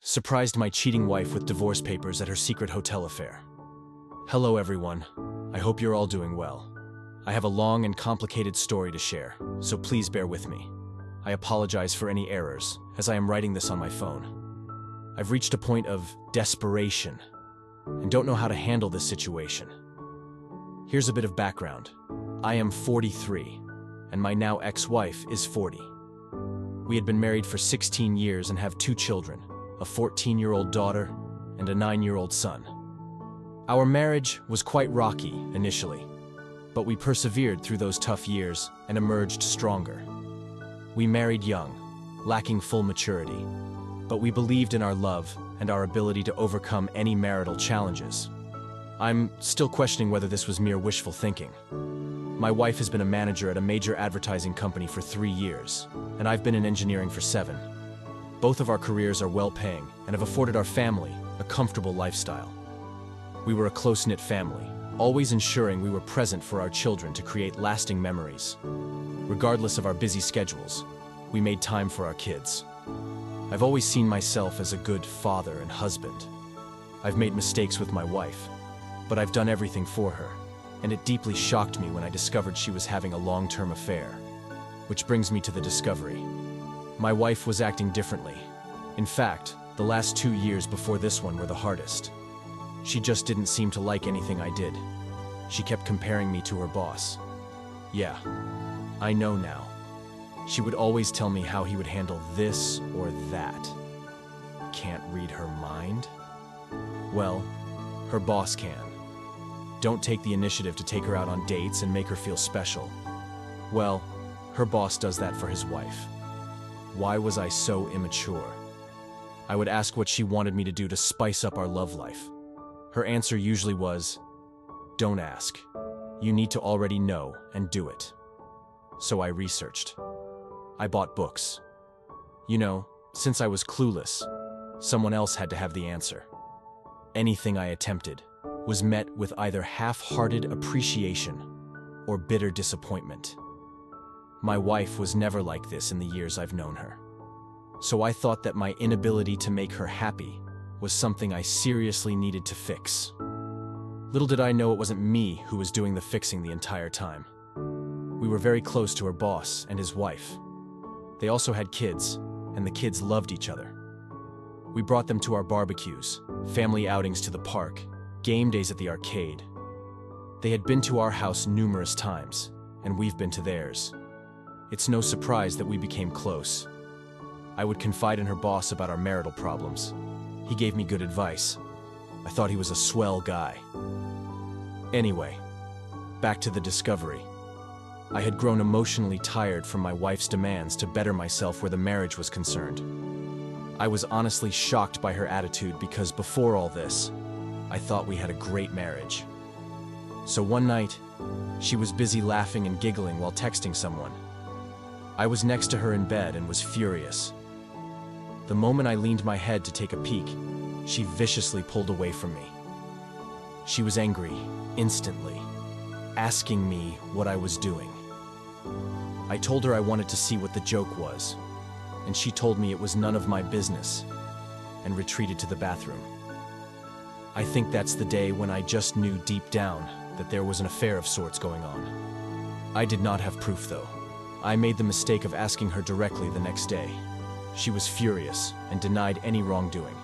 surprised my cheating wife with divorce papers at her secret hotel affair. Hello everyone, I hope you're all doing well. I have a long and complicated story to share, so please bear with me. I apologize for any errors, as I am writing this on my phone. I've reached a point of desperation, and don't know how to handle this situation. Here's a bit of background. I am 43, and my now ex-wife is 40. We had been married for 16 years and have 2 children, a 14-year-old daughter and a 9-year-old son. Our marriage was quite rocky initially, but we persevered through those tough years and emerged stronger. We married young, lacking full maturity, but we believed in our love and our ability to overcome any marital challenges. I'm still questioning whether this was mere wishful thinking. My wife has been a manager at a major advertising company for 3 years, and I've been in engineering for 7. Both of our careers are well-paying and have afforded our family a comfortable lifestyle. We were a close-knit family, always ensuring we were present for our children to create lasting memories. Regardless of our busy schedules, we made time for our kids. I've always seen myself as a good father and husband. I've made mistakes with my wife, but I've done everything for her, and it deeply shocked me when I discovered she was having a long-term affair. Which brings me to the discovery. My wife was acting differently. In fact, the last 2 years before this one were the hardest. She just didn't seem to like anything I did. She kept comparing me to her boss. Yeah, I know now. She would always tell me how he would handle this or that. Can't read her mind? Well, her boss can. Don't take the initiative to take her out on dates and make her feel special. Well, her boss does that for his wife. Why was I so immature? I would ask what she wanted me to do to spice up our love life. Her answer usually was, "Don't ask. You need to already know and do it." So I researched. I bought books. You know, since I was clueless, someone else had to have the answer. Anything I attempted was met with either half-hearted appreciation or bitter disappointment. My wife was never like this in the years I've known her. So I thought that my inability to make her happy was something I seriously needed to fix. Little did I know it wasn't me who was doing the fixing the entire time. We were very close to her boss and his wife. They also had kids, and the kids loved each other. We brought them to our barbecues, family outings to the park, game days at the arcade. They had been to our house numerous times, and we've been to theirs. It's no surprise that we became close. I would confide in her boss about our marital problems. He gave me good advice. I thought he was a swell guy. Anyway, back to the discovery. I had grown emotionally tired from my wife's demands to better myself where the marriage was concerned. I was honestly shocked by her attitude because before all this, I thought we had a great marriage. So one night, she was busy laughing and giggling while texting someone. I was next to her in bed and was furious. The moment I leaned my head to take a peek, she viciously pulled away from me. She was angry, instantly, asking me what I was doing. I told her I wanted to see what the joke was, and she told me it was none of my business, and retreated to the bathroom. I think that's the day when I just knew deep down that there was an affair of sorts going on. I did not have proof, though. I made the mistake of asking her directly the next day. She was furious and denied any wrongdoing.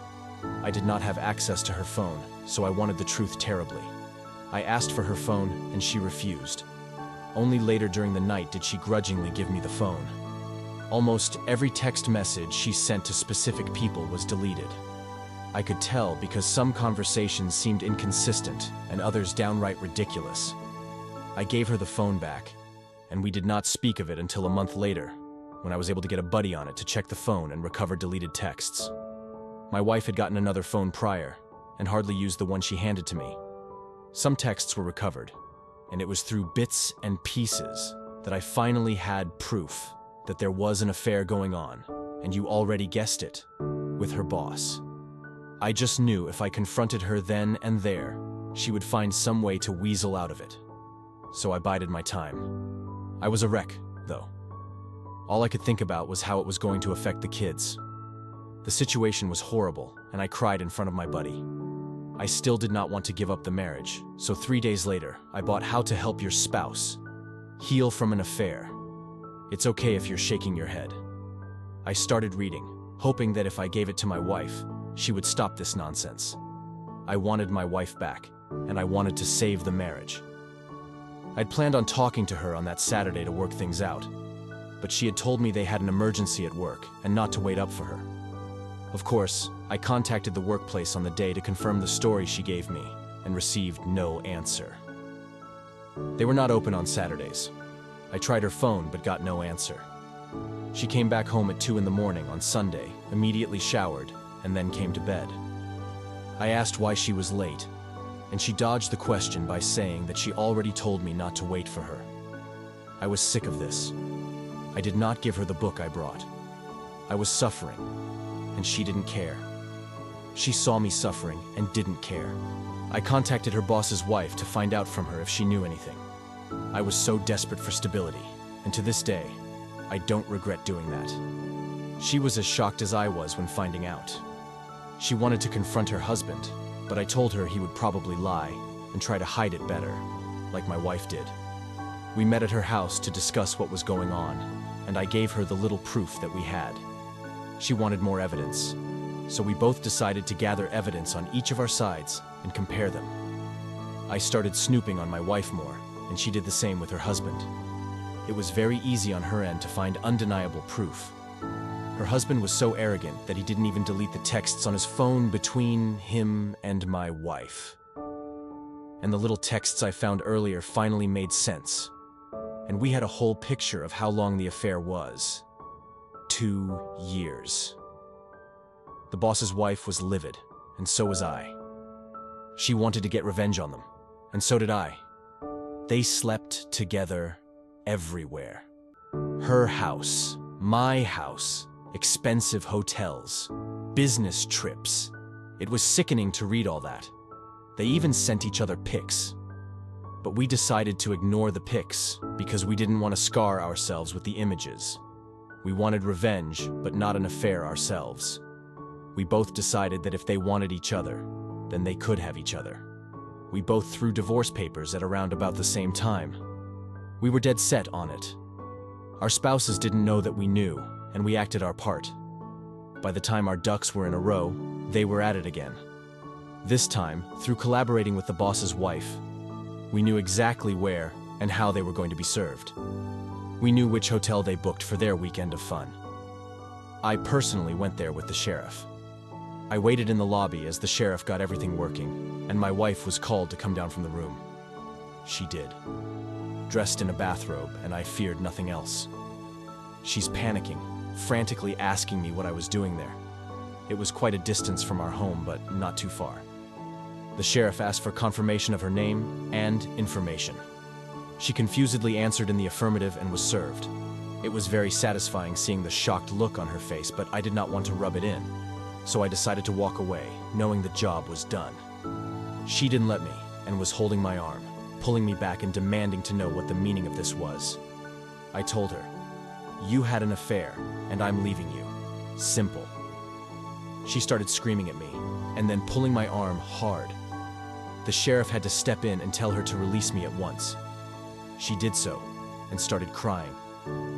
I did not have access to her phone, so I wanted the truth terribly. I asked for her phone, and she refused. Only later during the night did she grudgingly give me the phone. Almost every text message she sent to specific people was deleted. I could tell because some conversations seemed inconsistent and others downright ridiculous. I gave her the phone back, and we did not speak of it until a month later, when I was able to get a buddy on it to check the phone and recover deleted texts. My wife had gotten another phone prior, and hardly used the one she handed to me. Some texts were recovered, and it was through bits and pieces that I finally had proof that there was an affair going on, and you already guessed it, with her boss. I just knew if I confronted her then and there, she would find some way to weasel out of it. So I bided my time. I was a wreck, though. All I could think about was how it was going to affect the kids. The situation was horrible, and I cried in front of my buddy. I still did not want to give up the marriage, so 3 days later, I bought How to Help Your Spouse Heal from an Affair. It's okay if you're shaking your head. I started reading, hoping that if I gave it to my wife, she would stop this nonsense. I wanted my wife back, and I wanted to save the marriage. I'd planned on talking to her on that Saturday to work things out, but she had told me they had an emergency at work and not to wait up for her. Of course, I contacted the workplace on the day to confirm the story she gave me and received no answer. They were not open on Saturdays. I tried her phone but got no answer. She came back home at 2 in the morning on Sunday, immediately showered, and then came to bed. I asked why she was late, and she dodged the question by saying that she already told me not to wait for her. I was sick of this. I did not give her the book I brought. I was suffering, and she didn't care. She saw me suffering and didn't care. I contacted her boss's wife to find out from her if she knew anything. I was so desperate for stability, and to this day, I don't regret doing that. She was as shocked as I was when finding out. She wanted to confront her husband, but I told her he would probably lie and try to hide it better, like my wife did. We met at her house to discuss what was going on, and I gave her the little proof that we had. She wanted more evidence, so we both decided to gather evidence on each of our sides and compare them. I started snooping on my wife more, and she did the same with her husband. It was very easy on her end to find undeniable proof. Her husband was so arrogant that he didn't even delete the texts on his phone between him and my wife. And the little texts I found earlier finally made sense, and we had a whole picture of how long the affair was. 2 years. The boss's wife was livid, and so was I. She wanted to get revenge on them, and so did I. They slept together everywhere. Her house, my house, expensive hotels, business trips. It was sickening to read all that. They even sent each other pics. But we decided to ignore the pics because we didn't want to scar ourselves with the images. We wanted revenge, but not an affair ourselves. We both decided that if they wanted each other, then they could have each other. We both threw divorce papers at around about the same time. We were dead set on it. Our spouses didn't know that we knew, and we acted our part. By the time our ducks were in a row, they were at it again. This time, through collaborating with the boss's wife, we knew exactly where and how they were going to be served. We knew which hotel they booked for their weekend of fun. I personally went there with the sheriff. I waited in the lobby as the sheriff got everything working, and my wife was called to come down from the room. She did. Dressed in a bathrobe, and I feared nothing else. She's panicking, frantically asking me what I was doing there. It was quite a distance from our home, but not too far. The sheriff asked for confirmation of her name and information. She confusedly answered in the affirmative and was served. It was very satisfying seeing the shocked look on her face, but I did not want to rub it in, so I decided to walk away, knowing the job was done. She didn't let me, and was holding my arm, pulling me back and demanding to know what the meaning of this was. I told her, "You had an affair, and I'm leaving you. Simple." She started screaming at me, and then pulling my arm hard. The sheriff had to step in and tell her to release me at once. She did so, and started crying,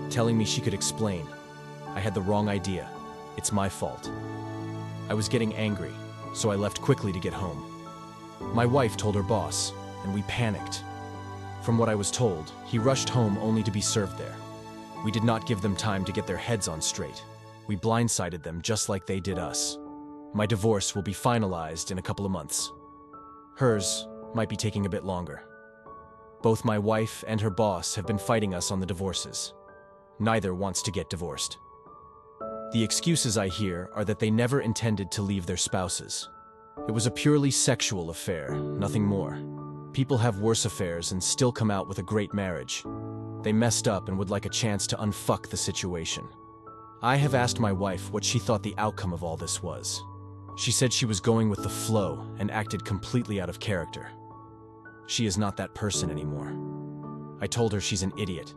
telling me she could explain. I had the wrong idea. It's my fault. I was getting angry, so I left quickly to get home. My wife told her boss, and we panicked. From what I was told, he rushed home only to be served there. We did not give them time to get their heads on straight. We blindsided them just like they did us. My divorce will be finalized in a couple of months. Hers might be taking a bit longer. Both my wife and her boss have been fighting us on the divorces. Neither wants to get divorced. The excuses I hear are that they never intended to leave their spouses. It was a purely sexual affair, nothing more. People have worse affairs and still come out with a great marriage. They messed up and would like a chance to unfuck the situation. I have asked my wife what she thought the outcome of all this was. She said she was going with the flow and acted completely out of character. She is not that person anymore. I told her she's an idiot.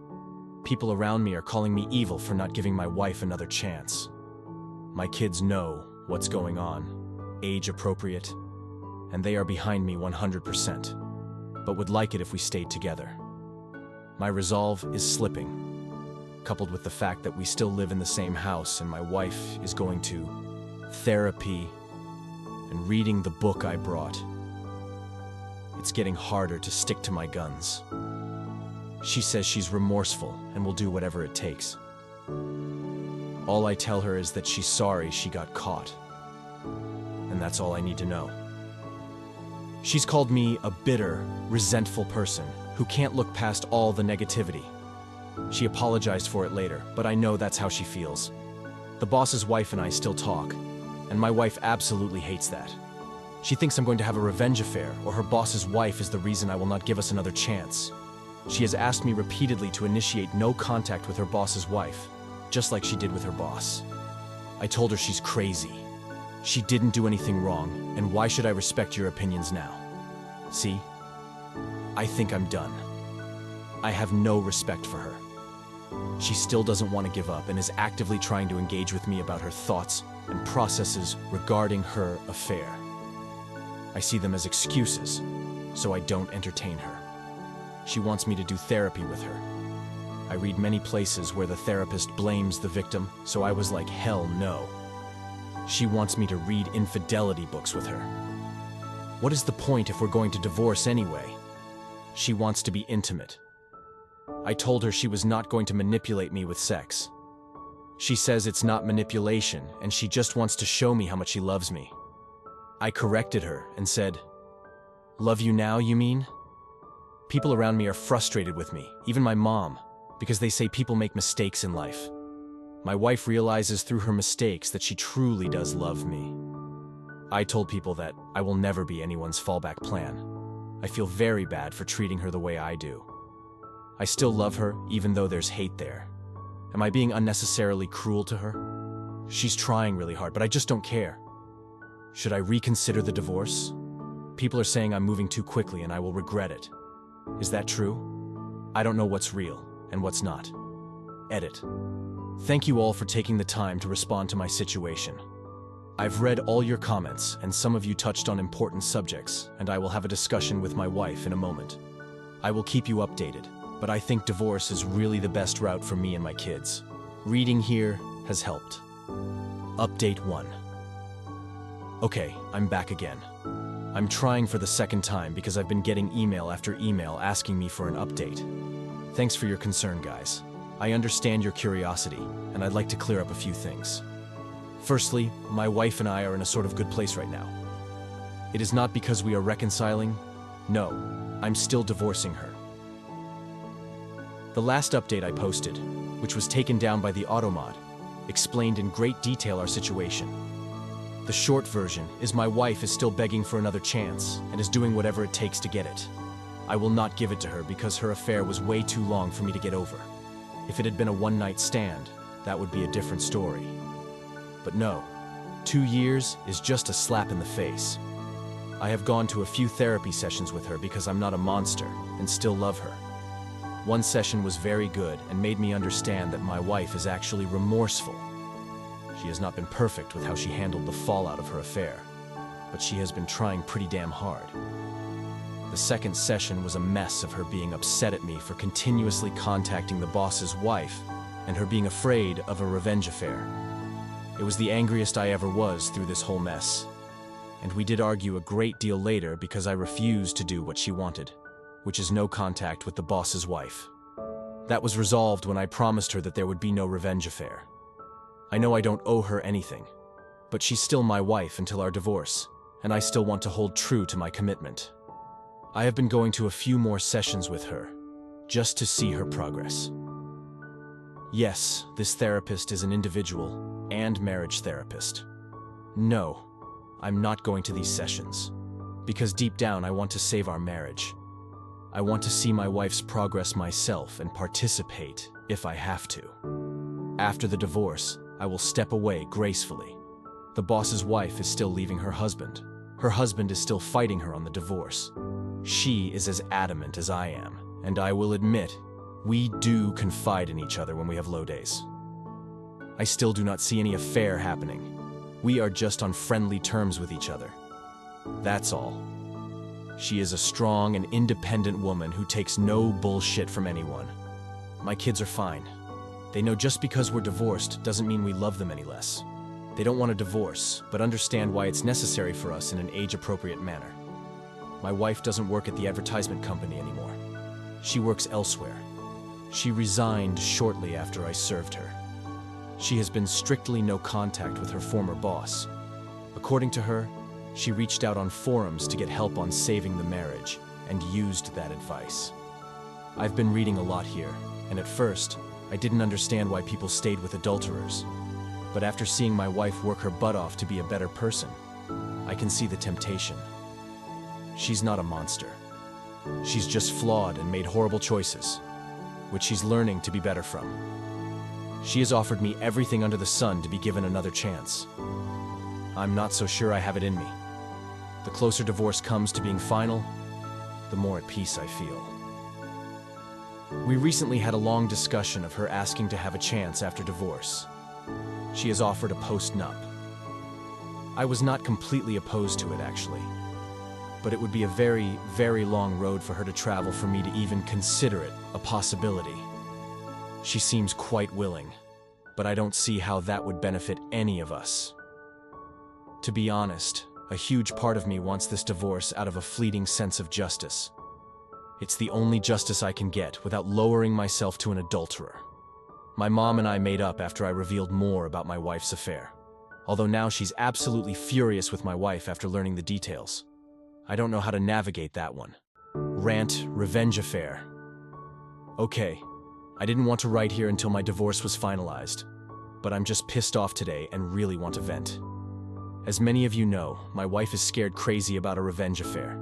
People around me are calling me evil for not giving my wife another chance. My kids know what's going on, age appropriate, and they are behind me 100%, but would like it if we stayed together. My resolve is slipping, coupled with the fact that we still live in the same house and my wife is going to therapy and reading the book I brought. It's getting harder to stick to my guns. She says she's remorseful and will do whatever it takes. All I tell her is that she's sorry she got caught, and that's all I need to know. She's called me a bitter, resentful person who can't look past all the negativity. She apologized for it later, but I know that's how she feels. The boss's wife and I still talk, and my wife absolutely hates that. She thinks I'm going to have a revenge affair, or her boss's wife is the reason I will not give us another chance. She has asked me repeatedly to initiate no contact with her boss's wife, just like she did with her boss. I told her she's crazy. She didn't do anything wrong, and why should I respect your opinions now? See? I think I'm done. I have no respect for her. She still doesn't want to give up and is actively trying to engage with me about her thoughts and processes regarding her affair. I see them as excuses, so I don't entertain her. She wants me to do therapy with her. I read many places where the therapist blames the victim, so I was like, hell no. She wants me to read infidelity books with her. What is the point if we're going to divorce anyway? She wants to be intimate. I told her she was not going to manipulate me with sex. She says it's not manipulation, and she just wants to show me how much she loves me. I corrected her and said, "Love you now, you mean?" People around me are frustrated with me, even my mom, because they say people make mistakes in life. My wife realizes through her mistakes that she truly does love me. I told people that I will never be anyone's fallback plan. I feel very bad for treating her the way I do. I still love her, even though there's hate there. Am I being unnecessarily cruel to her? She's trying really hard, but I just don't care. Should I reconsider the divorce? People are saying I'm moving too quickly and I will regret it. Is that true? I don't know what's real and what's not. Edit. Thank you all for taking the time to respond to my situation. I've read all your comments, and some of you touched on important subjects, and I will have a discussion with my wife in a moment. I will keep you updated, but I think divorce is really the best route for me and my kids. Reading here has helped. Update 1. Okay, I'm back again. I'm trying for the second time because I've been getting email after email asking me for an update. Thanks for your concern, guys. I understand your curiosity, and I'd like to clear up a few things. Firstly, my wife and I are in a sort of good place right now. It is not because we are reconciling. No, I'm still divorcing her. The last update I posted, which was taken down by the Automod, explained in great detail our situation. The short version is my wife is still begging for another chance and is doing whatever it takes to get it. I will not give it to her because her affair was way too long for me to get over. If it had been a one-night stand, that would be a different story. But no, 2 years is just a slap in the face. I have gone to a few therapy sessions with her because I'm not a monster and still love her. One session was very good and made me understand that my wife is actually remorseful. She has not been perfect with how she handled the fallout of her affair, but she has been trying pretty damn hard. The second session was a mess of her being upset at me for continuously contacting the boss's wife and her being afraid of a revenge affair. It was the angriest I ever was through this whole mess, and we did argue a great deal later because I refused to do what she wanted, which is no contact with the boss's wife. That was resolved when I promised her that there would be no revenge affair. I know I don't owe her anything, but she's still my wife until our divorce, and I still want to hold true to my commitment. I have been going to a few more sessions with her, just to see her progress. Yes, this therapist is an individual and marriage therapist. No, I'm not going to these sessions, because deep down I want to save our marriage. I want to see my wife's progress myself and participate if I have to. After the divorce, I will step away gracefully. The boss's wife is still leaving her husband. Her husband is still fighting her on the divorce. She is as adamant as I am, and I will admit, we do confide in each other when we have low days. I still do not see any affair happening. We are just on friendly terms with each other. That's all. She is a strong and independent woman who takes no bullshit from anyone. My kids are fine. They know just because we're divorced doesn't mean we love them any less. They don't want a divorce, but understand why it's necessary for us in an age-appropriate manner. My wife doesn't work at the advertisement company anymore. She works elsewhere. She resigned shortly after I served her. She has been strictly no contact with her former boss. According to her, she reached out on forums to get help on saving the marriage, and used that advice. I've been reading a lot here, and at first, I didn't understand why people stayed with adulterers. But after seeing my wife work her butt off to be a better person, I can see the temptation. She's not a monster. She's just flawed and made horrible choices, which she's learning to be better from. She has offered me everything under the sun to be given another chance. I'm not so sure I have it in me. The closer divorce comes to being final, the more at peace I feel. We recently had a long discussion of her asking to have a chance after divorce. She has offered a post-nup. I was not completely opposed to it, actually. But it would be a very, very long road for her to travel for me to even consider it a possibility. She seems quite willing, but I don't see how that would benefit any of us. To be honest, a huge part of me wants this divorce out of a fleeting sense of justice. It's the only justice I can get without lowering myself to an adulterer. My mom and I made up after I revealed more about my wife's affair, although now she's absolutely furious with my wife after learning the details. I don't know how to navigate that one. Rant, revenge affair. Okay, I didn't want to write here until my divorce was finalized, but I'm just pissed off today and really want to vent. As many of you know, my wife is scared crazy about a revenge affair.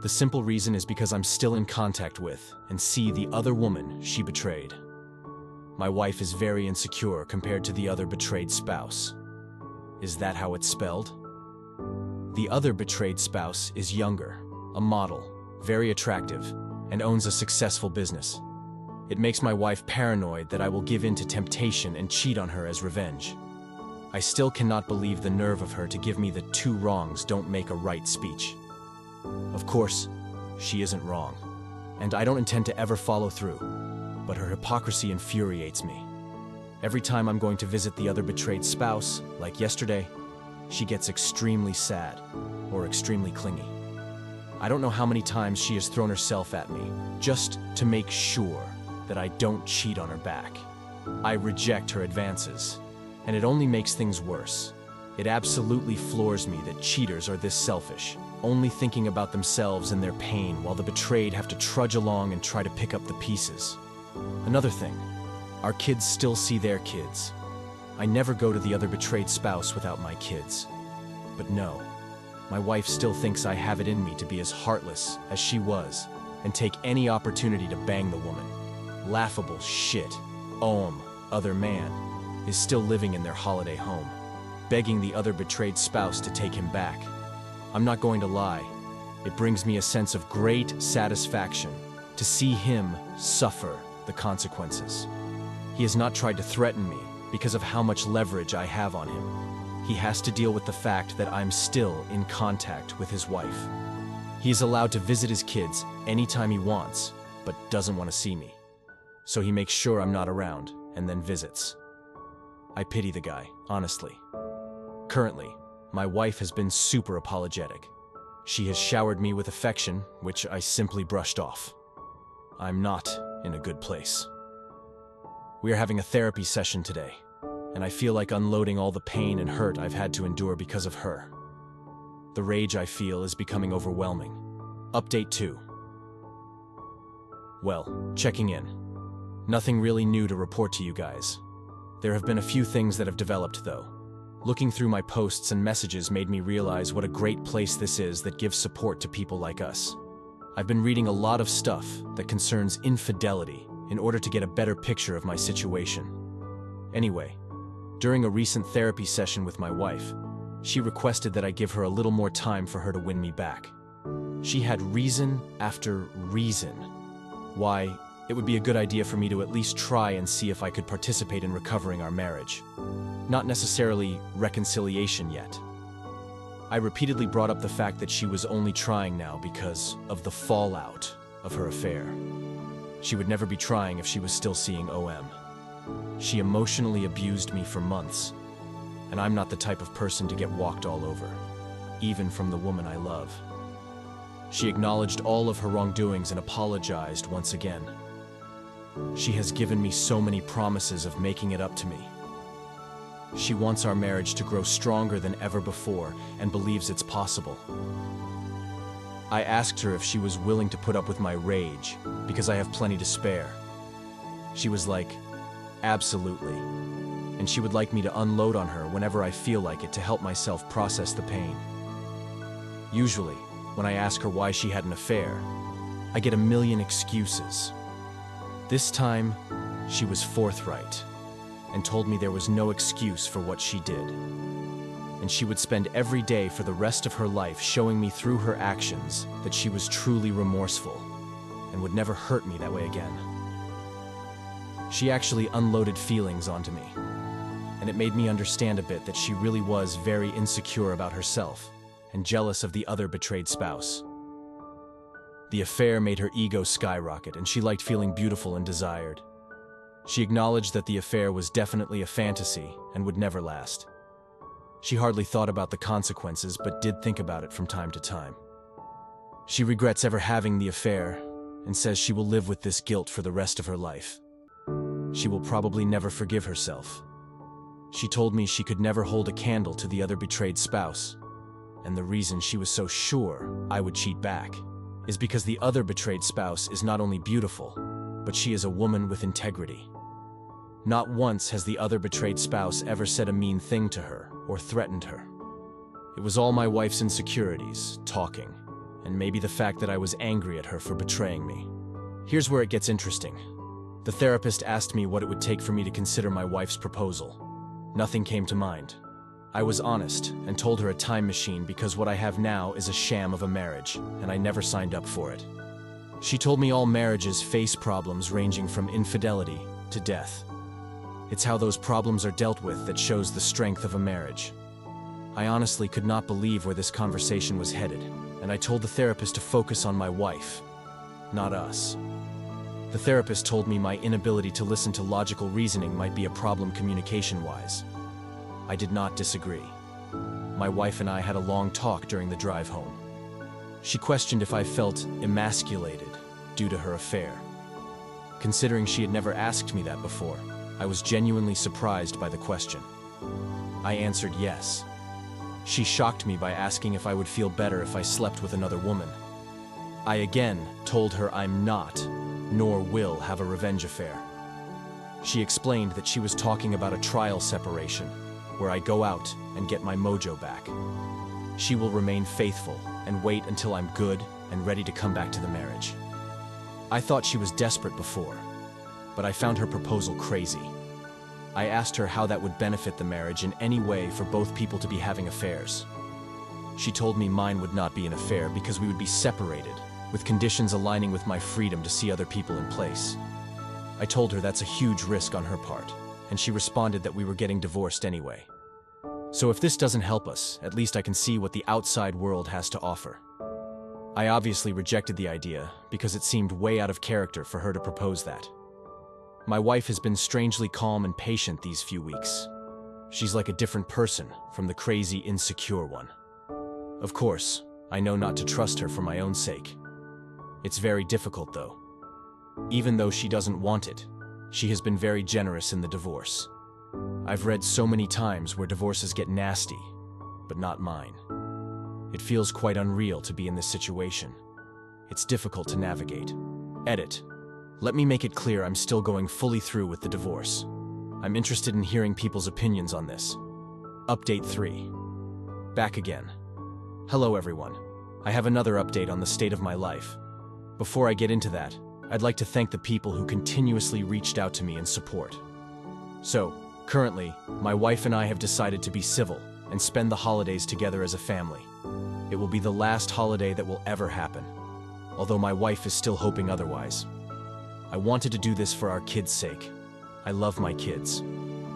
The simple reason is because I'm still in contact with and see the other woman she betrayed. My wife is very insecure compared to the other betrayed spouse. Is that how it's spelled? The other betrayed spouse is younger, a model, very attractive, and owns a successful business. It makes my wife paranoid that I will give in to temptation and cheat on her as revenge. I still cannot believe the nerve of her to give me the two wrongs don't make a right speech. Of course, she isn't wrong, and I don't intend to ever follow through, but her hypocrisy infuriates me. Every time I'm going to visit the other betrayed spouse, like yesterday, she gets extremely sad or extremely clingy. I don't know how many times she has thrown herself at me just to make sure that I don't cheat on her back. I reject her advances, and it only makes things worse. It absolutely floors me that cheaters are this selfish, only thinking about themselves and their pain while the betrayed have to trudge along and try to pick up the pieces. Another thing, our kids still see their kids. I never go to the other betrayed spouse without my kids. But no, my wife still thinks I have it in me to be as heartless as she was and take any opportunity to bang the woman. Laughable shit. Other man, is still living in their holiday home, begging the other betrayed spouse to take him back. I'm not going to lie, it brings me a sense of great satisfaction to see him suffer the consequences. He has not tried to threaten me because of how much leverage I have on him. He has to deal with the fact that I'm still in contact with his wife. He is allowed to visit his kids anytime he wants, but doesn't want to see me. So he makes sure I'm not around and then visits. I pity the guy, honestly. Currently, my wife has been super apologetic. She has showered me with affection, which I simply brushed off. I'm not in a good place. We are having a therapy session today, and I feel like unloading all the pain and hurt I've had to endure because of her. The rage I feel is becoming overwhelming. Update 2. Well, checking in. Nothing really new to report to you guys. There have been a few things that have developed, though. Looking through my posts and messages made me realize what a great place this is that gives support to people like us. I've been reading a lot of stuff that concerns infidelity in order to get a better picture of my situation. Anyway, during a recent therapy session with my wife, she requested that I give her a little more time for her to win me back. She had reason after reason why it would be a good idea for me to at least try and see if I could participate in recovering our marriage. Not necessarily reconciliation yet. I repeatedly brought up the fact that she was only trying now because of the fallout of her affair. She would never be trying if she was still seeing OM. She emotionally abused me for months, and I'm not the type of person to get walked all over, even from the woman I love. She acknowledged all of her wrongdoings and apologized once again. She has given me so many promises of making it up to me. She wants our marriage to grow stronger than ever before and believes it's possible. I asked her if she was willing to put up with my rage because I have plenty to spare. She was like, absolutely. And she would like me to unload on her whenever I feel like it to help myself process the pain. Usually, when I ask her why she had an affair, I get a million excuses. This time, she was forthright and told me there was no excuse for what she did. And she would spend every day for the rest of her life showing me through her actions that she was truly remorseful and would never hurt me that way again. She actually unloaded feelings onto me, and it made me understand a bit that she really was very insecure about herself and jealous of the other betrayed spouse. The affair made her ego skyrocket, and she liked feeling beautiful and desired. She acknowledged that the affair was definitely a fantasy and would never last. She hardly thought about the consequences, but did think about it from time to time. She regrets ever having the affair and says she will live with this guilt for the rest of her life. She will probably never forgive herself. She told me she could never hold a candle to the other betrayed spouse, and the reason she was so sure I would cheat back is because the other betrayed spouse is not only beautiful, but she is a woman with integrity. Not once has the other betrayed spouse ever said a mean thing to her or threatened her. It was all my wife's insecurities talking, and maybe the fact that I was angry at her for betraying me. Here's where it gets interesting. The therapist asked me what it would take for me to consider my wife's proposal. Nothing came to mind. I was honest and told her a time machine because what I have now is a sham of a marriage, and I never signed up for it. She told me all marriages face problems ranging from infidelity to death. It's how those problems are dealt with that shows the strength of a marriage. I honestly could not believe where this conversation was headed, and I told the therapist to focus on my wife, not us. The therapist told me my inability to listen to logical reasoning might be a problem communication-wise. I did not disagree. My wife and I had a long talk during the drive home. She questioned if I felt emasculated due to her affair. Considering she had never asked me that before, I was genuinely surprised by the question. I answered yes. She shocked me by asking if I would feel better if I slept with another woman. I again told her I'm not, nor will have a revenge affair. She explained that she was talking about a trial separation, where I go out and get my mojo back. She will remain faithful and wait until I'm good and ready to come back to the marriage. I thought she was desperate before, but I found her proposal crazy. I asked her how that would benefit the marriage in any way for both people to be having affairs. She told me mine would not be an affair because we would be separated, with conditions aligning with my freedom to see other people in place. I told her that's a huge risk on her part, and she responded that we were getting divorced anyway. So if this doesn't help us, at least I can see what the outside world has to offer. I obviously rejected the idea because it seemed way out of character for her to propose that. My wife has been strangely calm and patient these few weeks. She's like a different person from the crazy, insecure one. Of course, I know not to trust her for my own sake. It's very difficult though. Even though she doesn't want it, she has been very generous in the divorce. I've read so many times where divorces get nasty, but not mine. It feels quite unreal to be in this situation. It's difficult to navigate. Edit. Let me make it clear I'm still going fully through with the divorce. I'm interested in hearing people's opinions on this. Update 3. Back again. Hello everyone. I have another update on the state of my life. Before I get into that, I'd like to thank the people who continuously reached out to me in support. So, currently, my wife and I have decided to be civil and spend the holidays together as a family. It will be the last holiday that will ever happen, although my wife is still hoping otherwise. I wanted to do this for our kids' sake. I love my kids.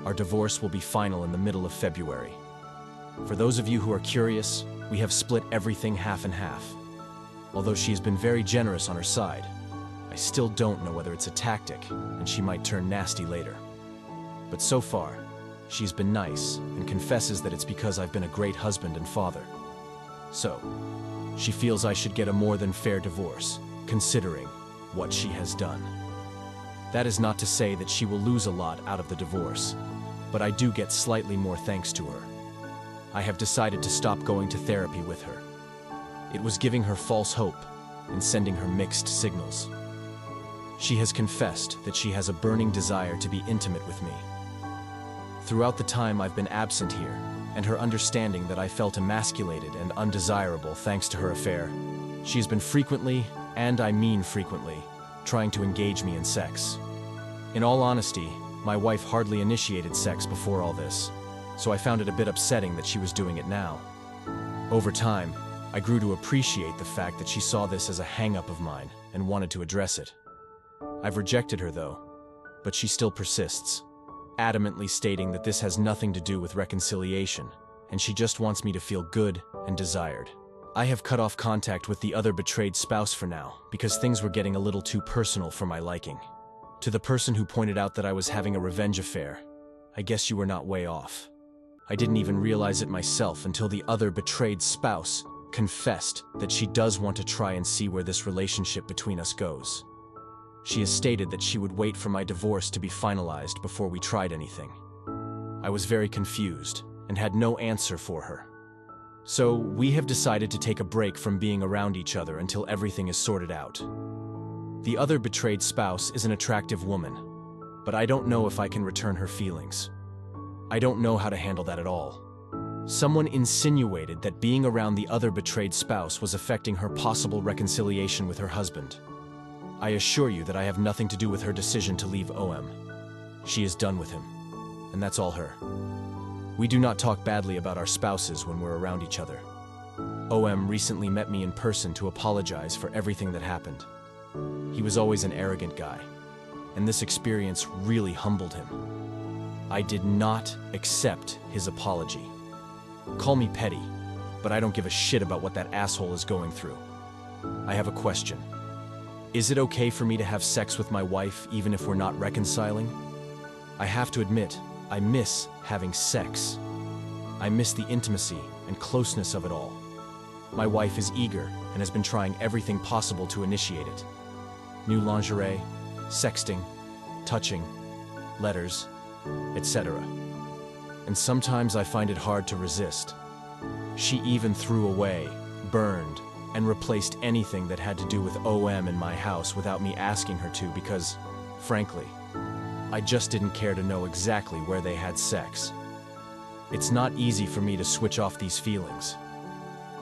Our divorce will be final in the middle of February. For those of you who are curious, we have split everything half and half. Although she has been very generous on her side, I still don't know whether it's a tactic, and she might turn nasty later. But so far, she's been nice and confesses that it's because I've been a great husband and father. So, she feels I should get a more than fair divorce, considering what she has done. That is not to say that she will lose a lot out of the divorce, but I do get slightly more thanks to her. I have decided to stop going to therapy with her. It was giving her false hope and sending her mixed signals. She has confessed that she has a burning desire to be intimate with me. Throughout the time I've been absent here, and her understanding that I felt emasculated and undesirable thanks to her affair, she has been frequently, and I mean frequently, trying to engage me in sex. In all honesty, my wife hardly initiated sex before all this, so I found it a bit upsetting that she was doing it now. Over time, I grew to appreciate the fact that she saw this as a hang-up of mine and wanted to address it. I've rejected her though, but she still persists, adamantly stating that this has nothing to do with reconciliation, and she just wants me to feel good and desired. I have cut off contact with the other betrayed spouse for now, because things were getting a little too personal for my liking. To the person who pointed out that I was having a revenge affair, I guess you were not way off. I didn't even realize it myself until the other betrayed spouse confessed that she does want to try and see where this relationship between us goes. She has stated that she would wait for my divorce to be finalized before we tried anything. I was very confused and had no answer for her. So we have decided to take a break from being around each other until everything is sorted out. The other betrayed spouse is an attractive woman, but I don't know if I can return her feelings. I don't know how to handle that at all. Someone insinuated that being around the other betrayed spouse was affecting her possible reconciliation with her husband. I assure you that I have nothing to do with her decision to leave OM. She is done with him, and that's all her. We do not talk badly about our spouses when we're around each other. OM recently met me in person to apologize for everything that happened. He was always an arrogant guy, and this experience really humbled him. I did not accept his apology. Call me petty, but I don't give a shit about what that asshole is going through. I have a question. Is it okay for me to have sex with my wife even if we're not reconciling? I have to admit, I miss having sex. I miss the intimacy and closeness of it all. My wife is eager and has been trying everything possible to initiate it. New lingerie, sexting, touching, letters, etc. And sometimes I find it hard to resist. She even threw away, burned, and replaced anything that had to do with OM in my house without me asking her to because, frankly, I just didn't care to know exactly where they had sex. It's not easy for me to switch off these feelings.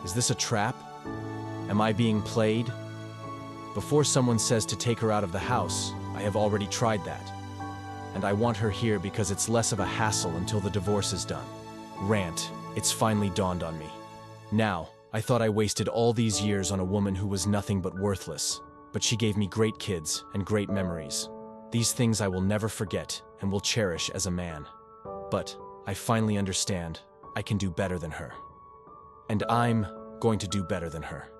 Is this a trap? Am I being played? Before someone says to take her out of the house, I have already tried that. And I want her here because it's less of a hassle until the divorce is done. Rant, it's finally dawned on me. Now, I thought I wasted all these years on a woman who was nothing but worthless, but she gave me great kids and great memories. These things I will never forget and will cherish as a man. But I finally understand I can do better than her. And I'm going to do better than her.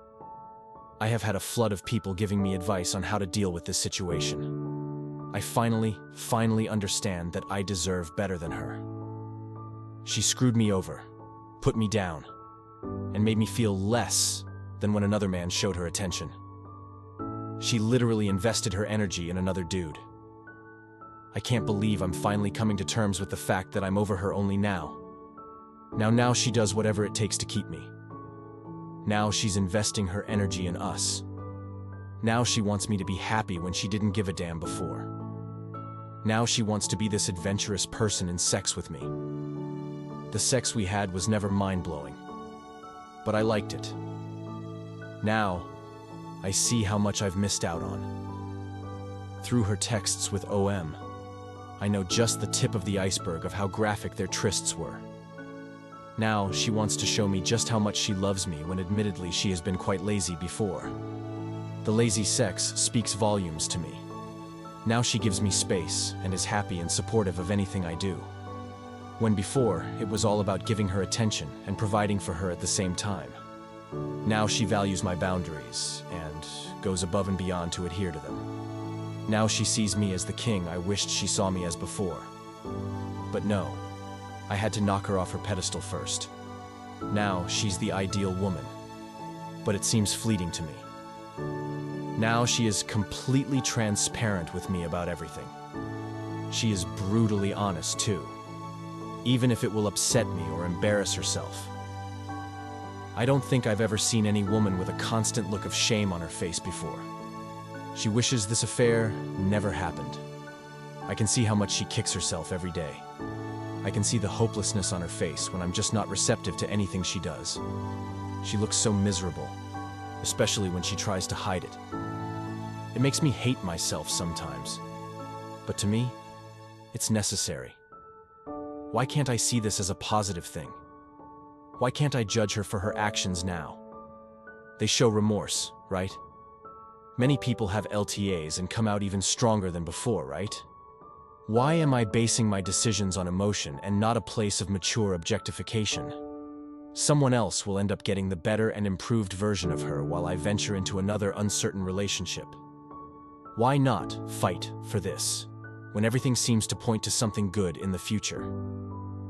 I have had a flood of people giving me advice on how to deal with this situation. I finally understand that I deserve better than her. She screwed me over, put me down, and made me feel less than when another man showed her attention. She literally invested her energy in another dude. I can't believe I'm finally coming to terms with the fact that I'm over her only now. Now she does whatever it takes to keep me. Now she's investing her energy in us. Now she wants me to be happy when she didn't give a damn before. Now she wants to be this adventurous person in sex with me. The sex we had was never mind-blowing, but I liked it. Now, I see how much I've missed out on. Through her texts with OM, I know just the tip of the iceberg of how graphic their trysts were. Now, she wants to show me just how much she loves me when admittedly she has been quite lazy before. The lazy sex speaks volumes to me. Now she gives me space and is happy and supportive of anything I do. When before, it was all about giving her attention and providing for her at the same time. Now she values my boundaries and goes above and beyond to adhere to them. Now she sees me as the king I wished she saw me as before. But no, I had to knock her off her pedestal first. Now she's the ideal woman, but it seems fleeting to me. Now she is completely transparent with me about everything. She is brutally honest too, even if it will upset me or embarrass herself. I don't think I've ever seen any woman with a constant look of shame on her face before. She wishes this affair never happened. I can see how much she kicks herself every day. I can see the hopelessness on her face when I'm just not receptive to anything she does. She looks so miserable, especially when she tries to hide it. It makes me hate myself sometimes. But to me, it's necessary. Why can't I see this as a positive thing? Why can't I judge her for her actions now? They show remorse, right? Many people have LTAs and come out even stronger than before, right? Why am I basing my decisions on emotion and not a place of mature objectification? Someone else will end up getting the better and improved version of her while I venture into another uncertain relationship. Why not fight for this, when everything seems to point to something good in the future?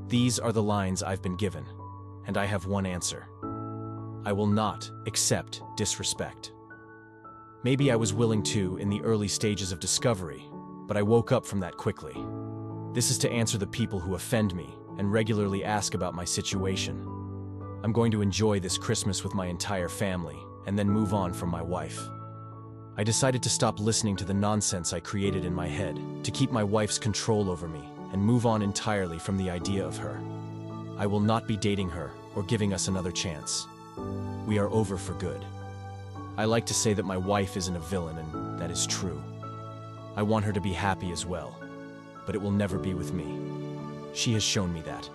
These are the lines I've been given, and I have one answer. I will not accept disrespect. Maybe I was willing to in the early stages of discovery, but I woke up from that quickly. This is to answer the people who offend me and regularly ask about my situation. I'm going to enjoy this Christmas with my entire family and then move on from my wife. I decided to stop listening to the nonsense I created in my head, to keep my wife's control over me and move on entirely from the idea of her. I will not be dating her or giving us another chance. We are over for good. I like to say that my wife isn't a villain, and that is true. I want her to be happy as well, but it will never be with me. She has shown me that.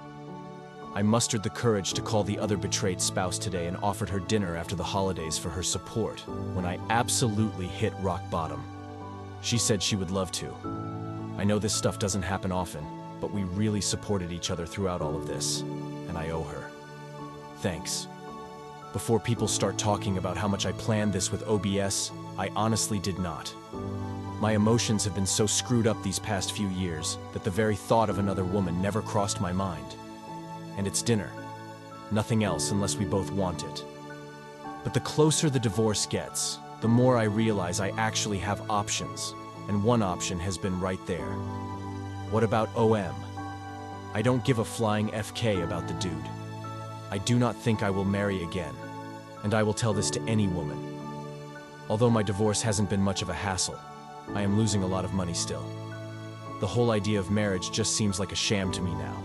I mustered the courage to call the other betrayed spouse today and offered her dinner after the holidays for her support when I absolutely hit rock bottom. She said she would love to. I know this stuff doesn't happen often, but we really supported each other throughout all of this, and I owe her. Thanks. Before people start talking about how much I planned this with OBS, I honestly did not. My emotions have been so screwed up these past few years that the very thought of another woman never crossed my mind. And it's dinner. Nothing else unless we both want it. But the closer the divorce gets, the more I realize I actually have options, and one option has been right there. What about OM? I don't give a flying FK about the dude. I do not think I will marry again, and I will tell this to any woman. Although my divorce hasn't been much of a hassle, I am losing a lot of money still. The whole idea of marriage just seems like a sham to me now.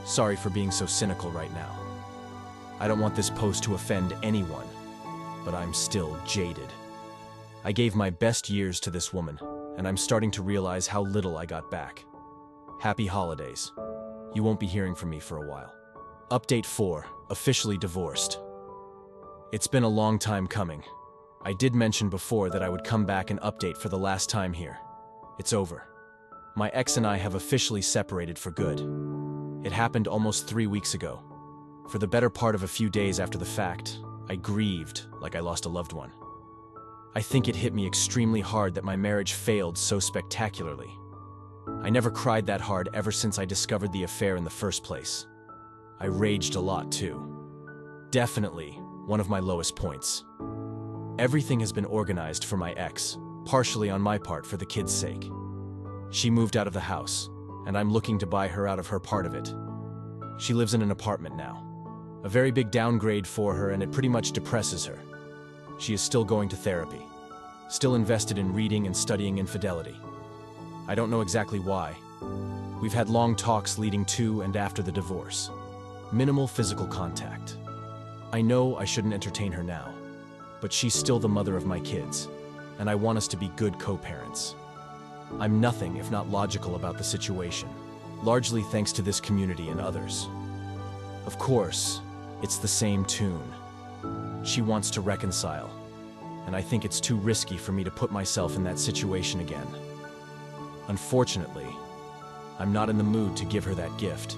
Sorry for being so cynical right now. I don't want this post to offend anyone, but I'm still jaded. I gave my best years to this woman, and I'm starting to realize how little I got back. Happy holidays. You won't be hearing from me for a while. Update 4, officially divorced. It's been a long time coming. I did mention before that I would come back and update for the last time here. It's over. My ex and I have officially separated for good. It happened almost 3 weeks ago. For the better part of a few days after the fact, I grieved like I lost a loved one. I think it hit me extremely hard that my marriage failed so spectacularly. I never cried that hard ever since I discovered the affair in the first place. I raged a lot too. Definitely one of my lowest points. Everything has been organized for my ex, partially on my part for the kids' sake. She moved out of the house, and I'm looking to buy her out of her part of it. She lives in an apartment now. A very big downgrade for her, and it pretty much depresses her. She is still going to therapy, still invested in reading and studying infidelity. I don't know exactly why. We've had long talks leading to and after the divorce. Minimal physical contact. I know I shouldn't entertain her now, but she's still the mother of my kids, and I want us to be good co-parents. I'm nothing if not logical about the situation, largely thanks to this community and others. Of course, it's the same tune. She wants to reconcile, and I think it's too risky for me to put myself in that situation again. Unfortunately, I'm not in the mood to give her that gift.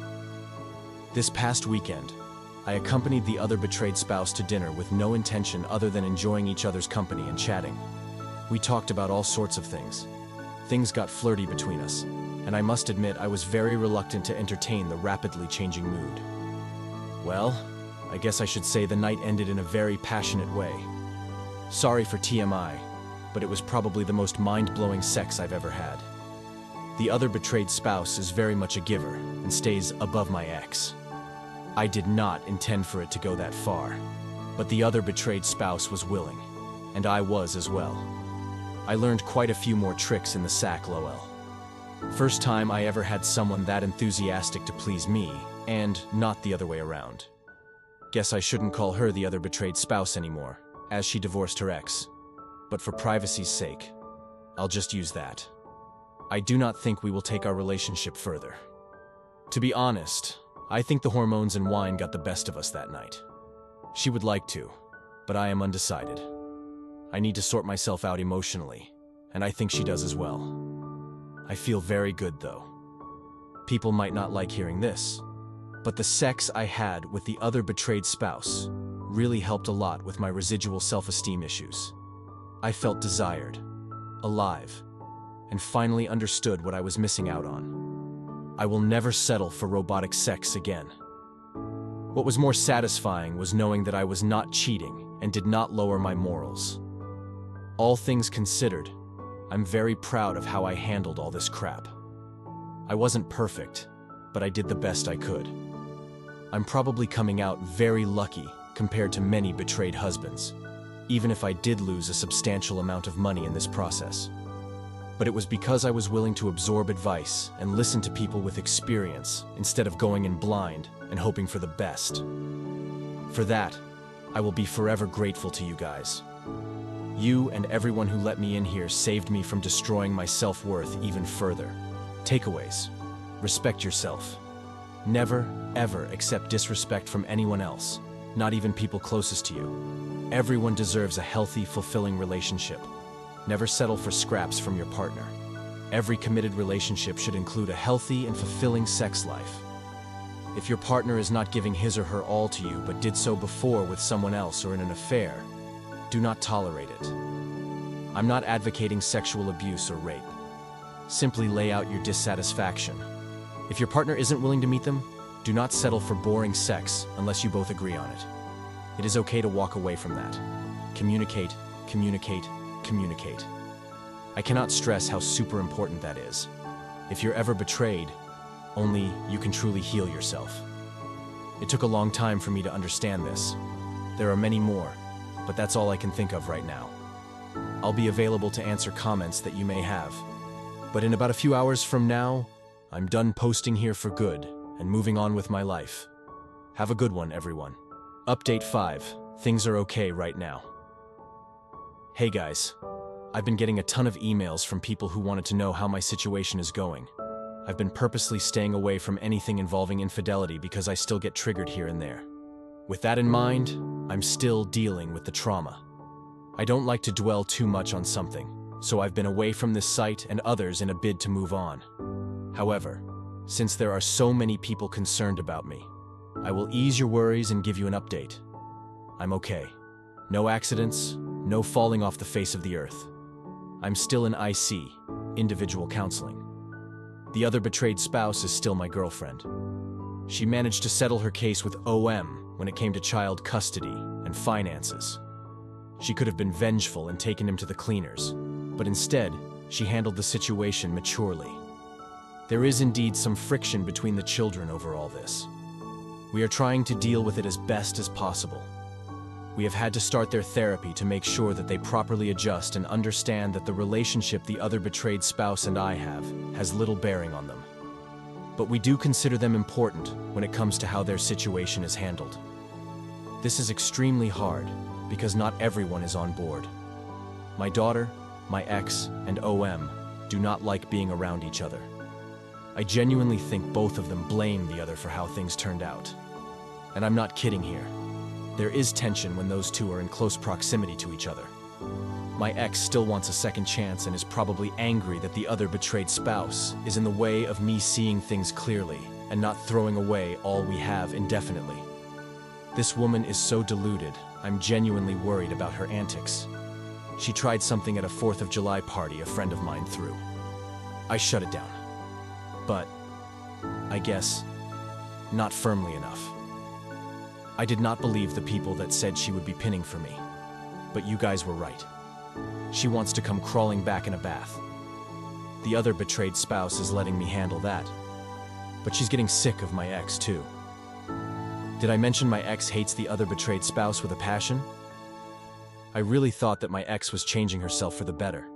This past weekend, I accompanied the other betrayed spouse to dinner with no intention other than enjoying each other's company and chatting. We talked about all sorts of things. Things got flirty between us, and I must admit I was very reluctant to entertain the rapidly changing mood. Well, I guess I should say the night ended in a very passionate way. Sorry for TMI, but it was probably the most mind-blowing sex I've ever had. The other betrayed spouse is very much a giver and stays above my ex. I did not intend for it to go that far, but the other betrayed spouse was willing, and I was as well. I learned quite a few more tricks in the sack, lol. First time I ever had someone that enthusiastic to please me, and not the other way around. Guess I shouldn't call her the other betrayed spouse anymore, as she divorced her ex. But for privacy's sake, I'll just use that. I do not think we will take our relationship further. To be honest, I think the hormones and wine got the best of us that night. She would like to, but I am undecided. I need to sort myself out emotionally, and I think she does as well. I feel very good though. People might not like hearing this, but the sex I had with the other betrayed spouse really helped a lot with my residual self-esteem issues. I felt desired, alive, and finally understood what I was missing out on. I will never settle for robotic sex again. What was more satisfying was knowing that I was not cheating and did not lower my morals. All things considered, I'm very proud of how I handled all this crap. I wasn't perfect, but I did the best I could. I'm probably coming out very lucky compared to many betrayed husbands, even if I did lose a substantial amount of money in this process. But it was because I was willing to absorb advice and listen to people with experience instead of going in blind and hoping for the best. For that, I will be forever grateful to you guys. You and everyone who let me in here saved me from destroying my self-worth even further. Takeaways: respect yourself. Never, ever accept disrespect from anyone else, not even people closest to you. Everyone deserves a healthy, fulfilling relationship. Never settle for scraps from your partner. Every committed relationship should include a healthy and fulfilling sex life. If your partner is not giving his or her all to you but did so before with someone else or in an affair, do not tolerate it. I'm not advocating sexual abuse or rape. Simply lay out your dissatisfaction. If your partner isn't willing to meet them, do not settle for boring sex unless you both agree on it. It is okay to walk away from that. Communicate, communicate, communicate. I cannot stress how super important that is. If you're ever betrayed, only you can truly heal yourself. It took a long time for me to understand this. There are many more, but that's all I can think of right now. I'll be available to answer comments that you may have. But in about a few hours from now, I'm done posting here for good and moving on with my life. Have a good one, everyone. Update 5. Things are okay right now. Hey guys, I've been getting a ton of emails from people who wanted to know how my situation is going. I've been purposely staying away from anything involving infidelity because I still get triggered here and there. With that in mind, I'm still dealing with the trauma. I don't like to dwell too much on something, so I've been away from this site and others in a bid to move on. However, since there are so many people concerned about me, I will ease your worries and give you an update. I'm okay. No accidents, no falling off the face of the earth. I'm still in IC, individual counseling. The other betrayed spouse is still my girlfriend. She managed to settle her case with OM when it came to child custody and finances. She could have been vengeful and taken him to the cleaners, but instead, she handled the situation maturely. There is indeed some friction between the children over all this. We are trying to deal with it as best as possible. We have had to start their therapy to make sure that they properly adjust and understand that the relationship the other betrayed spouse and I have has little bearing on them. But we do consider them important when it comes to how their situation is handled. This is extremely hard because not everyone is on board. My daughter, my ex, and OM do not like being around each other. I genuinely think both of them blame the other for how things turned out. And I'm not kidding here. There is tension when those two are in close proximity to each other. My ex still wants a second chance and is probably angry that the other betrayed spouse is in the way of me seeing things clearly and not throwing away all we have indefinitely. This woman is so deluded, I'm genuinely worried about her antics. She tried something at a 4th of July party a friend of mine threw. I shut it down. But, I guess, not firmly enough. I did not believe the people that said she would be pinning for me. But you guys were right. She wants to come crawling back in a bath. The other betrayed spouse is letting me handle that. But she's getting sick of my ex, too. Did I mention my ex hates the other betrayed spouse with a passion? I really thought that my ex was changing herself for the better.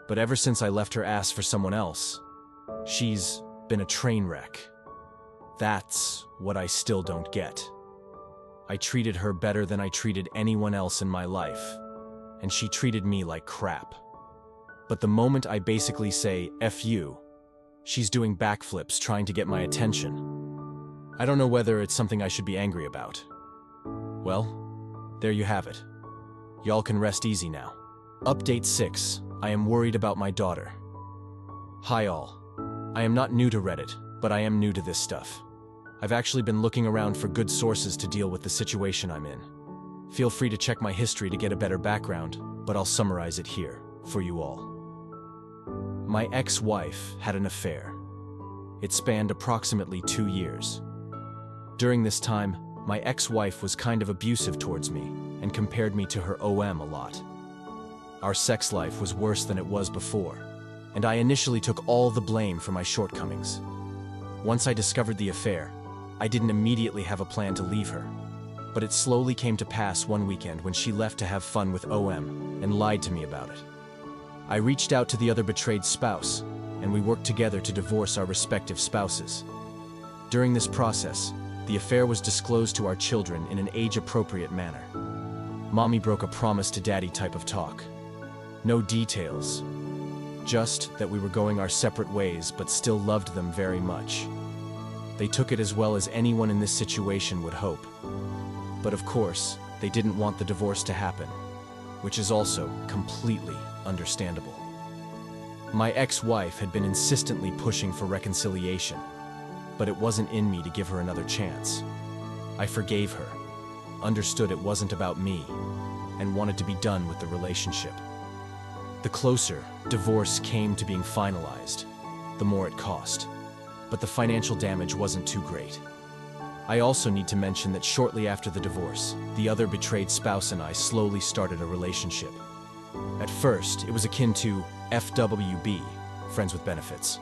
But ever since I left her ass for someone else, she's been a train wreck. That's what I still don't get. I treated her better than I treated anyone else in my life, and she treated me like crap. But the moment I basically say, F you, she's doing backflips trying to get my attention. I don't know whether it's something I should be angry about. Well, there you have it. Y'all can rest easy now. Update 6. I am worried about my daughter. Hi all. I am not new to Reddit, but I am new to this stuff. I've actually been looking around for good sources to deal with the situation I'm in. Feel free to check my history to get a better background, but I'll summarize it here, for you all. My ex-wife had an affair. It spanned approximately 2 years. During this time, my ex-wife was kind of abusive towards me and compared me to her OM a lot. Our sex life was worse than it was before, and I initially took all the blame for my shortcomings. Once I discovered the affair, I didn't immediately have a plan to leave her, but it slowly came to pass one weekend when she left to have fun with OM and lied to me about it. I reached out to the other betrayed spouse, and we worked together to divorce our respective spouses. During this process, the affair was disclosed to our children in an age-appropriate manner. Mommy broke a promise to daddy type of talk. No details, just that we were going our separate ways but still loved them very much. They took it as well as anyone in this situation would hope. But of course, they didn't want the divorce to happen, which is also completely understandable. My ex-wife had been insistently pushing for reconciliation, but it wasn't in me to give her another chance. I forgave her, understood it wasn't about me, and wanted to be done with the relationship. The closer divorce came to being finalized, the more it cost. But the financial damage wasn't too great. I also need to mention that shortly after the divorce, the other betrayed spouse and I slowly started a relationship. At first, it was akin to FWB, friends with benefits.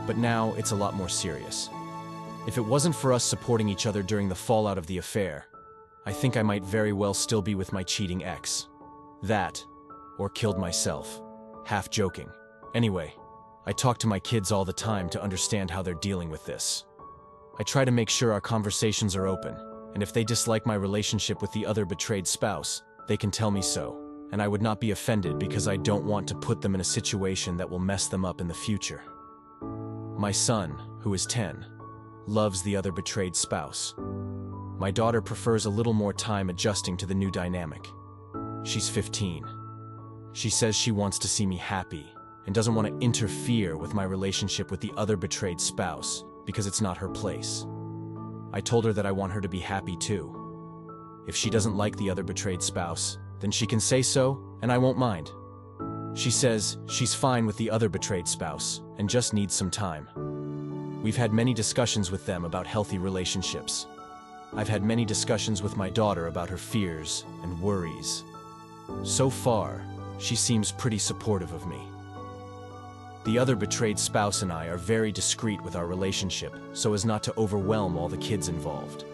But now it's a lot more serious. If it wasn't for us supporting each other during the fallout of the affair, I think I might very well still be with my cheating ex. That, or killed myself. Half joking. Anyway, I talk to my kids all the time to understand how they're dealing with this. I try to make sure our conversations are open, and if they dislike my relationship with the other betrayed spouse, they can tell me so, and I would not be offended because I don't want to put them in a situation that will mess them up in the future. My son, who is 10, loves the other betrayed spouse. My daughter prefers a little more time adjusting to the new dynamic. She's 15. She says she wants to see me happy and doesn't want to interfere with my relationship with the other betrayed spouse because it's not her place. I told her that I want her to be happy too. If she doesn't like the other betrayed spouse, then she can say so, and I won't mind. She says she's fine with the other betrayed spouse and just needs some time. We've had many discussions with them about healthy relationships. I've had many discussions with my daughter about her fears and worries. So far, she seems pretty supportive of me. The other betrayed spouse and I are very discreet with our relationship so as not to overwhelm all the kids involved.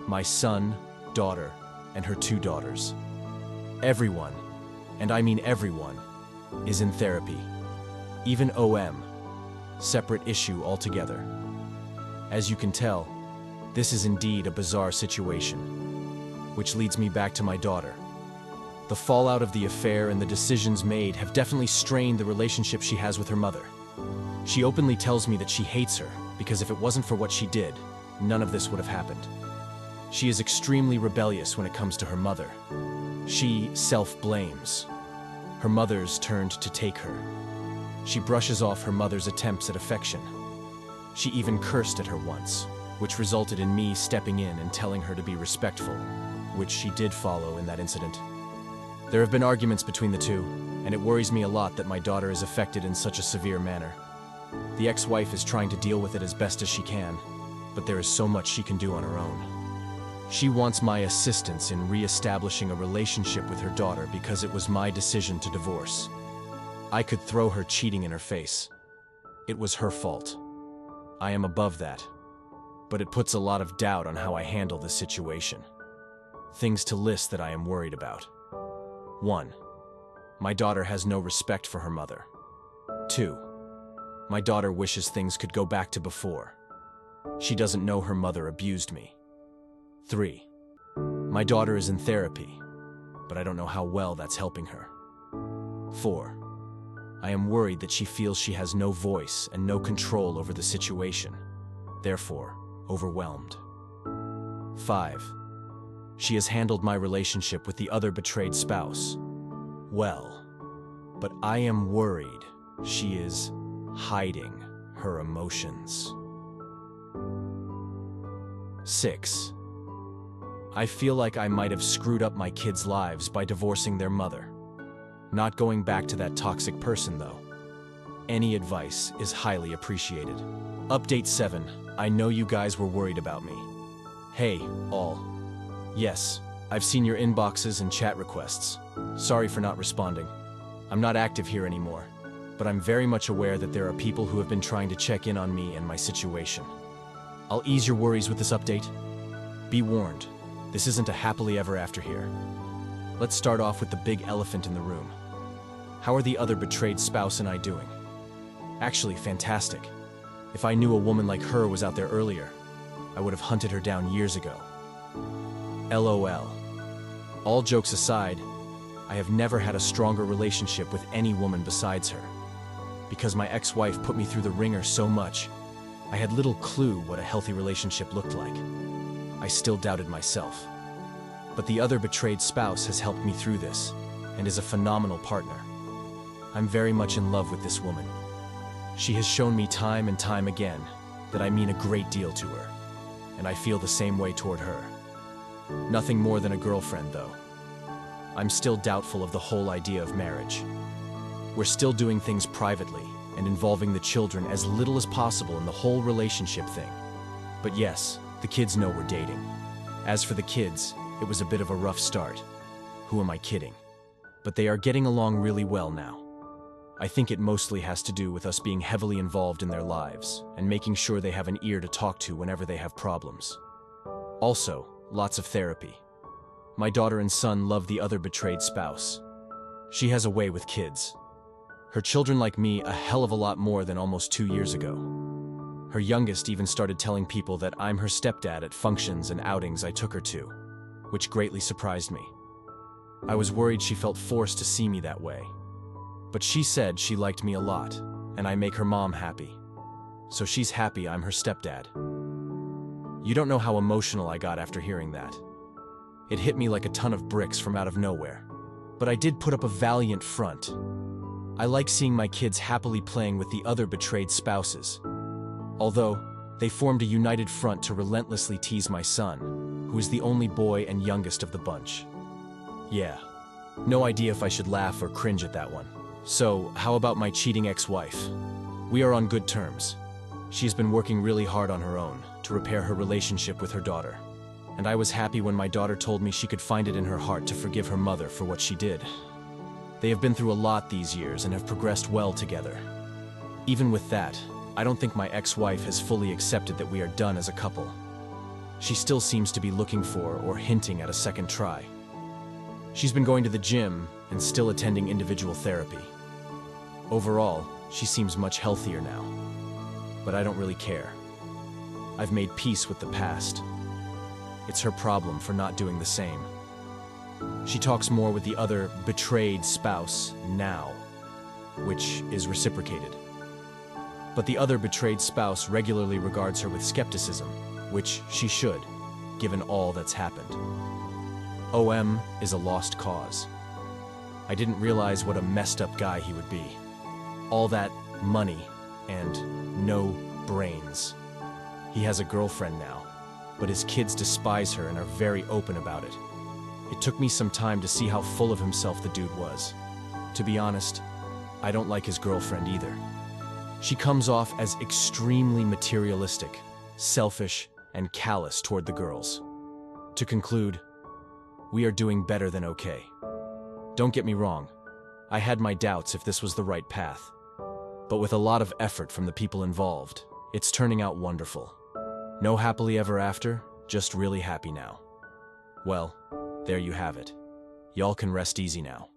My son, daughter, and her 2 daughters. Everyone, and I mean everyone, is in therapy. Even OM, separate issue altogether. As you can tell, this is indeed a bizarre situation, which leads me back to my daughter. The fallout of the affair and the decisions made have definitely strained the relationship she has with her mother. She openly tells me that she hates her because if it wasn't for what she did, none of this would have happened. She is extremely rebellious when it comes to her mother. She self-blames. Her mother's turned to take her. She brushes off her mother's attempts at affection. She even cursed at her once, which resulted in me stepping in and telling her to be respectful, which she did follow in that incident. There have been arguments between the two, and it worries me a lot that my daughter is affected in such a severe manner. The ex-wife is trying to deal with it as best as she can, but there is so much she can do on her own. She wants my assistance in re-establishing a relationship with her daughter because it was my decision to divorce. I could throw her cheating in her face. It was her fault. I am above that, but it puts a lot of doubt on how I handle this situation. Things to list that I am worried about. 1. My daughter has no respect for her mother. 2. My daughter wishes things could go back to before. She doesn't know her mother abused me. 3. My daughter is in therapy, but I don't know how well that's helping her. 4. I am worried that she feels she has no voice and no control over the situation, therefore overwhelmed. 5. She has handled my relationship with the other betrayed spouse well, but I am worried she is hiding her emotions. 6. I feel like I might have screwed up my kids' lives by divorcing their mother. Not going back to that toxic person, though. Any advice is highly appreciated. Update 7. I know you guys were worried about me. Hey, all. Yes, I've seen your inboxes and chat requests. Sorry for not responding. I'm not active here anymore, but I'm very much aware that there are people who have been trying to check in on me and my situation. I'll ease your worries with this update. Be warned, this isn't a happily ever after here. Let's start off with the big elephant in the room. How are the other betrayed spouse and I doing? Actually, fantastic. If I knew a woman like her was out there earlier, I would have hunted her down years ago. LOL. All jokes aside, I have never had a stronger relationship with any woman besides her. Because my ex-wife put me through the ringer so much, I had little clue what a healthy relationship looked like. I still doubted myself. But the other betrayed spouse has helped me through this, and is a phenomenal partner. I'm very much in love with this woman. She has shown me time and time again that I mean a great deal to her, and I feel the same way toward her. Nothing more than a girlfriend, though. I'm still doubtful of the whole idea of marriage. We're still doing things privately and involving the children as little as possible in the whole relationship thing. But yes, the kids know we're dating. As for the kids, it was a bit of a rough start. Who am I kidding? But they are getting along really well now. I think it mostly has to do with us being heavily involved in their lives and making sure they have an ear to talk to whenever they have problems. Also, lots of therapy. My daughter and son love the other betrayed spouse. She has a way with kids. Her children like me a hell of a lot more than almost 2 years ago. Her youngest even started telling people that I'm her stepdad at functions and outings I took her to, which greatly surprised me. I was worried she felt forced to see me that way. But she said she liked me a lot, and I make her mom happy. So she's happy I'm her stepdad. You don't know how emotional I got after hearing that. It hit me like a ton of bricks from out of nowhere. But I did put up a valiant front. I like seeing my kids happily playing with the other betrayed spouses. Although, they formed a united front to relentlessly tease my son, who is the only boy and youngest of the bunch. Yeah, no idea if I should laugh or cringe at that one. So, how about my cheating ex-wife? We are on good terms. She's been working really hard on her own to repair her relationship with her daughter. And I was happy when my daughter told me she could find it in her heart to forgive her mother for what she did. They have been through a lot these years and have progressed well together. Even with that, I don't think my ex-wife has fully accepted that we are done as a couple. She still seems to be looking for or hinting at a second try. She's been going to the gym and still attending individual therapy. Overall, she seems much healthier now. But I don't really care. I've made peace with the past. It's her problem for not doing the same. She talks more with the other betrayed spouse now, which is reciprocated. But the other betrayed spouse regularly regards her with skepticism, which she should, given all that's happened. OM is a lost cause. I didn't realize what a messed up guy he would be. All that money and no brains. He has a girlfriend now, but his kids despise her and are very open about it. It took me some time to see how full of himself the dude was. To be honest, I don't like his girlfriend either. She comes off as extremely materialistic, selfish, and callous toward the girls. To conclude, we are doing better than okay. Don't get me wrong, I had my doubts if this was the right path. But with a lot of effort from the people involved, it's turning out wonderful. No happily ever after, just really happy now. Well, there you have it. Y'all can rest easy now.